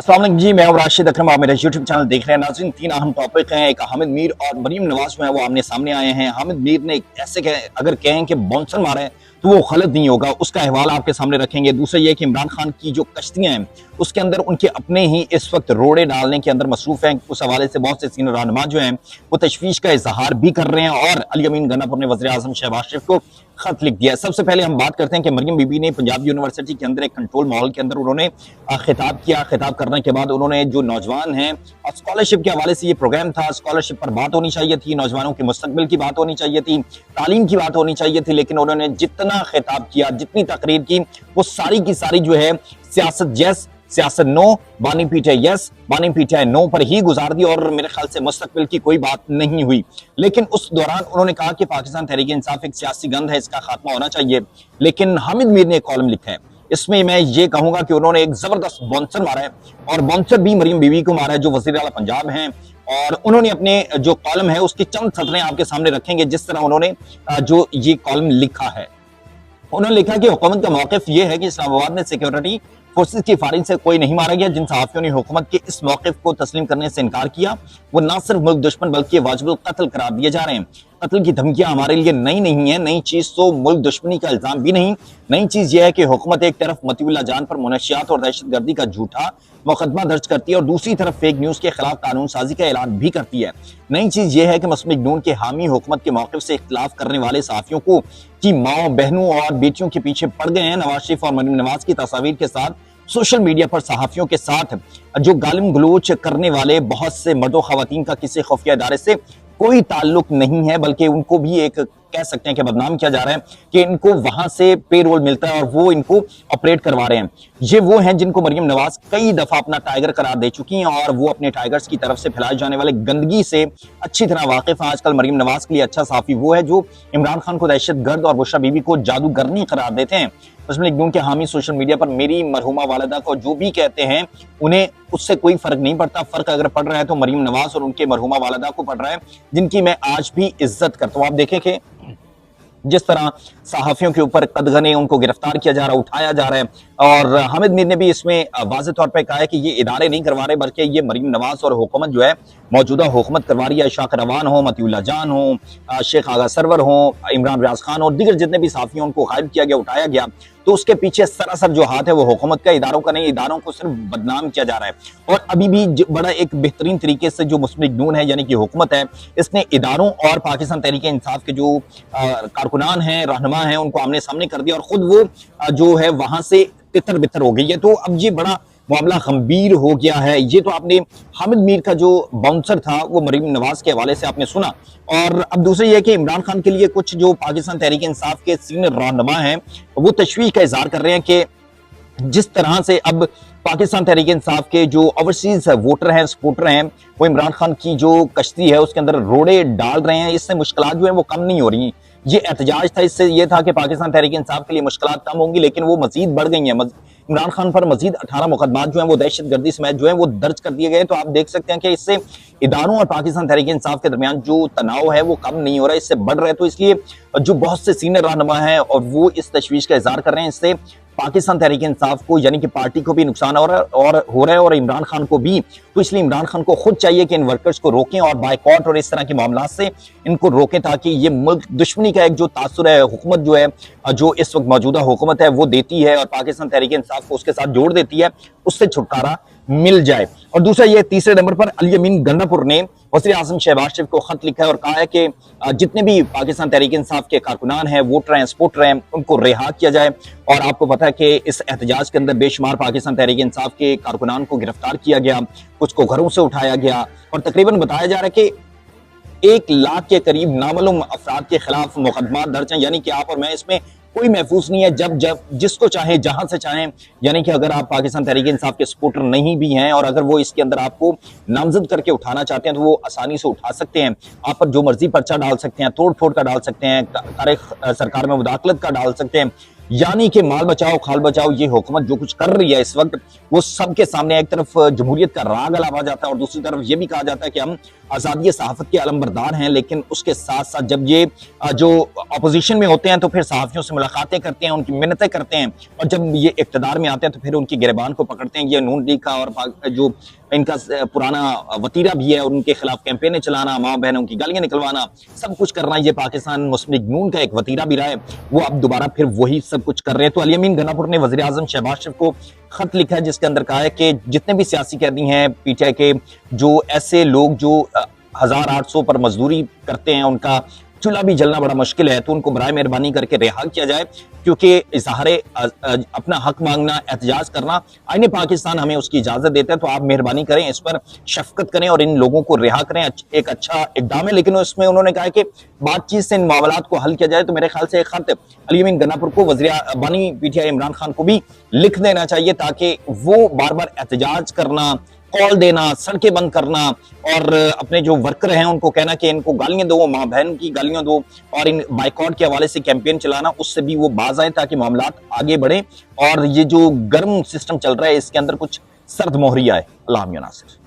अस्सलाम वालेकुम जी, मैं हूं राशिद अकरम। आप मेरा यूट्यूब चैनल देख रहे हैं। नाज़रीन, तीन अहम टॉपिक हैं। एक हामिद मीर और मरीम नवाज जो है वो आमने सामने आए हैं। हामिद मीर ने ऐसे अगर कहें कि बाउंसर मारा है तो वो गलत नहीं होगा, उसका अहवाल आपके सामने रखेंगे। दूसरा ये कि इमरान खान की जो कश्तियां हैं उसके अंदर उनके अपने ही इस वक्त रोड़े डालने के अंदर मसरूफ हैं। उस हवाले से बहुत से सीनियर रहनुमा जो हैं वो तशवीश का इजहार भी कर रहे हैं और अली अमीन गन्नापुर ने वज़ीर आज़म शहबाज शरीफ को खत लिख दिया। सबसे पहले हम बात करते हैं कि मरियम बीबी ने पंजाब यूनिवर्सिटी के अंदर एक कंट्रोल माहौल के अंदर उन्होंने खिताब किया। खिताब करने के बाद उन्होंने जो नौजवान हैं स्कॉलरशिप के हवाले से ये प्रोग्राम था, स्कॉलरशिप पर बात होनी चाहिए थी, नौजवानों के मुस्तकबिल की बात होनी चाहिए थी, तालीम की बात होनी चाहिए थी, लेकिन उन्होंने जितना खिताब किया, जितनी तकरीर की, वो सारी की सारी जो है सियासत यस सियासत नो, बानी पीटे यस, बानी पीटे नो पर ही गुजार दी और मेरे ख्याल से मुस्तकबिल की कोई बात नहीं हुई। लेकिन उस दौरान उन्होंने कहा कि पाकिस्तान तहरीक इंसाफ एक सियासी गंध है, इसका खात्मा होना चाहिए। लेकिन हामिद मीर ने एक कॉलम लिखा है, इसमें मैं ये कहूंगा कि उन्होंने एक जबरदस्त बाउंसर मारा है और बाउंसर भी मरियम बीबी को मारा है जो वजीर आला पंजाब हैं। और उन्होंने अपने जो कॉलम है उसकी चंद सतरें आपके सामने रखेंगे। जिस तरह उन्होंने जो ये कॉलम लिखा है, उन्होंने लिखा कि हुकूमत का मौक़िफ़ ये है कि इस्लामाबाद में सिक्योरिटी फोर्सेस की फायरिंग से कोई नहीं मारा गया। जिन सहाफ़ियों ने हुकूमत के इस मौक़िफ़ को तस्लीम करने से इनकार किया वो न सिर्फ मुल्क दुश्मन बल्कि वाजिबुल कत्ल करार दिए जा रहे हैं। कत्ल की धमकियां हमारे लिए नई नहीं है, नई चीज तो मुल्क दुश्मनी का इल्जाम भी नहीं। नई चीज यह है कि हुकूमत एक तरफ मतीउल्लाह जान पर मुनशियात और दहशतगर्दी का झूठा मुकदमा दर्ज करती है और दूसरी तरफ फेक न्यूज के खिलाफ कानून साजी का ऐलान भी करती है। नई चीज यह है कि मुस्लिम नून के हामी हुकूमत के मौक़िफ़ से इख्तिलाफ करने वाले सहाफ़ियों को की माओ बहनों और बेटियों के पीछे पड़ गए हैं। नवाज शरीफ और मरीम नवाज की तस्वीर के साथ सोशल मीडिया पर सहाफ़ियों के साथ जो गालिम गलोच करने वाले बहुत से मर्दों ख़वातीन का किसी खुफिया इदारे से कोई ताल्लुक नहीं है, बल्कि उनको भी एक कह सकते हैं कि बदनाम किया जा रहा है कि इनको वहां से पेरोल मिलता है और वो इनको ऑपरेट करवा रहे हैं। ये वो हैं जिनको मरियम नवाज कई दफा अपना टाइगर करार दे चुकी हैं और वो अपने टाइगर्स की तरफ से फैलाए जाने वाले गंदगी से अच्छी तरह वाकिफ है। आजकल मरियम नवाज के लिए अच्छा साफी वो है जो इमरान खान को दहशतगर्द और बुशरा बीबी को जादूगरनी करार देते हैं। मुस्लिम लीग नून के हामी सोशल मीडिया पर मेरी मरहुमा वालिदा को जो भी कहते हैं उन्हें उससे कोई फर्क नहीं पड़ता। फर्क अगर पड़ रहा है तो मरियम नवाज और उनके मरहुमा वालिदा को पड़ रहा है, जिनकी मैं आज भी इज्जत करता हूं। आप देखें कि जिस तरह सहाफ़ियों के ऊपर कदगने उनको गिरफ्तार किया जा रहा है, उठाया जा रहा है। और हामिद मीर ने भी इसमें वाज़ेह तौर पे कहा है कि ये इदारे नहीं करवा रहे बल्कि ये मरीम नवाज और हुकूमत जो है मौजूदा हुकूमत करवा रही है। शाक रवान हो, मतीउल्लाह जान हो, शेख आगा सरवर हो, इमरान रियाज खान और दीगर जितने भी सहाफ़ी उनको गायब किया गया, उठाया गया, तो उसके पीछे सरासर जो हाथ है वो हुकूमत का, इदारों का नहीं। इदारों को सिर्फ बदनाम किया जा रहा है और अभी भी बड़ा एक बेहतरीन तरीके से जो मुस्लिम लीग नून है यानी कि हुकूमत है, इसने इदारों और पाकिस्तान तहरीक इंसाफ के जो कारकुनान हैं, रहनुमा हैं, उनको आमने सामने कर दिया और खुद वो जो है वहां से तितर बितर हो गई है। तो अब ये बड़ा मामला गंभीर हो गया है। ये तो आपने हामिद मीर का जो बाउंसर था वो मरीम नवाज के हवाले से आपने सुना। और अब दूसरी ये कि इमरान खान के लिए कुछ जो पाकिस्तान तहरीक इंसाफ के सीनियर रहनुमा हैं वो तशवीश का इजहार कर रहे हैं कि जिस तरह से अब पाकिस्तान तहरीक इंसाफ के जो ओवरसीज वोटर हैं, सपोर्टर हैं, वो इमरान खान की जो कश्ती है उसके अंदर रोड़े डाल रहे हैं, इससे मुश्किलात जो है वो कम नहीं हो रही। ये एहतजाज था, इससे ये था कि पाकिस्तान तहरीक इंसाफ के लिए मुश्किलात कम होंगी, लेकिन वो मजीद बढ़ गई हैं। इमरान खान पर मजीद 18 मुकदमात जो हैं वो दहशतगर्दी समेत जो है वो दर्ज कर दिए गए। तो आप देख सकते हैं कि इससे इदारों और पाकिस्तान तहरीक इंसाफ के दरमियान जो तनाव है वो कम नहीं हो रहा है, इससे बढ़ रहा है। तो इसलिए जो बहुत से सीनियर रहनुमा हैं और वो इस तशवीश का इजहार कर रहे हैं, इससे पाकिस्तान तहरीक इंसाफ को यानी कि पार्टी को भी नुकसान हो रहा है और इमरान खान को भी। तो इसलिए इमरान खान को खुद चाहिए कि इन वर्कर्स को रोकें और बायकॉट और इस तरह के मामला से इनको रोकें, ताकि ये मुल्क दुश्मनी का एक जो तासुर है, हुकूमत जो है, जो इस वक्त मौजूदा हुकूमत है वो देती है और पाकिस्तान तहरीक इंसाफ को उसके साथ जोड़ देती है, उससे छुटकारा मिल जाए। और दूसरा ये तीसरे नंबर पर अली अमीन गन्नापुर ने वज़ीर आज़म शहबाज शरीफ को खत लिखा है और कहा है कि जितने भी पाकिस्तान तहरीक इंसाफ के कारकुनान हैं, वोटर हैं, सपोर्टर हैं, उनको रिहा किया जाए। और आपको पता है कि इस एहतजाज के अंदर बेशुमार पाकिस्तान तहरीक इंसाफ के कारकुनान को गिरफ्तार किया गया, कुछ को घरों से उठाया गया और तकरीबन बताया जा रहा है कि 1 लाख के करीब नामालूम अफराद के खिलाफ मुकदमा दर्ज हैं। यानी कि आप और मैं इसमें कोई महफूज नहीं है, जब जिसको चाहे जहां से चाहें, यानी कि अगर आप पाकिस्तान तहरीक इंसाफ के सपोर्टर नहीं भी हैं और अगर वो इसके अंदर आपको नामजद करके उठाना चाहते हैं तो वो आसानी से उठा सकते हैं। आप पर जो मर्जी पर्चा डाल सकते हैं, तोड़ फोड़ का डाल सकते हैं, तारीख सरकार में मुदाखलत का डाल सकते हैं, यानी कि माल बचाओ खाल बचाओ ये हुकूमत जो कुछ कर रही है इस वक्त, वो सबके सामने एक तरफ जमहूरियत का राग अलावा जाता है और दूसरी तरफ ये भी कहा जाता है कि हम आजादी सहाफत के अलमबरदार हैं। लेकिन उसके साथ साथ जब ये जो अपोजिशन में होते हैं तो फिर सहाफियों से मुलाकातें करते हैं, उनकी मिन्नतें करते हैं, और जब ये इक्तदार में आते हैं तो फिर उनकी गिरबान को पकड़ते हैं। ये नून लीग का और जो इनका पुराना वतीरा भी है, और उनके खिलाफ कैंपेनें चलाना, माँ बहनों की गालियां निकलवाना, सब कुछ करना, ये पाकिस्तान मुस्लिम लीग नून का एक वतीरा भी रहा है। वो अब दोबारा फिर वही सब कुछ कर रहे हैं। तो अली अमीन गनापुर ने वज़ीर आज़म शहबाज शरीफ को खत लिखा है, जिसके अंदर कहा है कि जितने भी सियासी कैदी हैं पीटीआई के, जो ऐसे लोग जो 1800 पर मजदूरी करते हैं, उनका चूल्हा भी जलना बड़ा मुश्किल है, तो उनको बराए मेहरबानी करके रिहा किया जाए, क्योंकि इजहारे अपना हक मांगना, एहतजाज करना आईने पाकिस्तान हमें उसकी इजाजत देता है। तो आप मेहरबानी करें, इस पर शफकत करें और इन लोगों को रिहा करें। एक अच्छा इकदाम है। लेकिन उसमें उन्होंने कहा कि बातचीत से इन मामलात को हल किया जाए। तो मेरे ख्याल से एक खत अली अमीन गनापुर को वज़ीर बानी पीटीआई इमरान खान को भी लिख देना चाहिए, ताकि वो बार बार एहतजाज करना, कॉल देना, सड़कें बंद करना, और अपने जो वर्कर हैं उनको कहना कि इनको गालियां दो, माँ बहन की गालियां दो, और इन बाइकॉट के हवाले से कैंपेन चलाना, उससे भी वो बाज आए ताकि मामलात आगे बढ़े और ये जो गर्म सिस्टम चल रहा है इसके अंदर कुछ सर्द मोहरी आए। अल्लाह नासिर।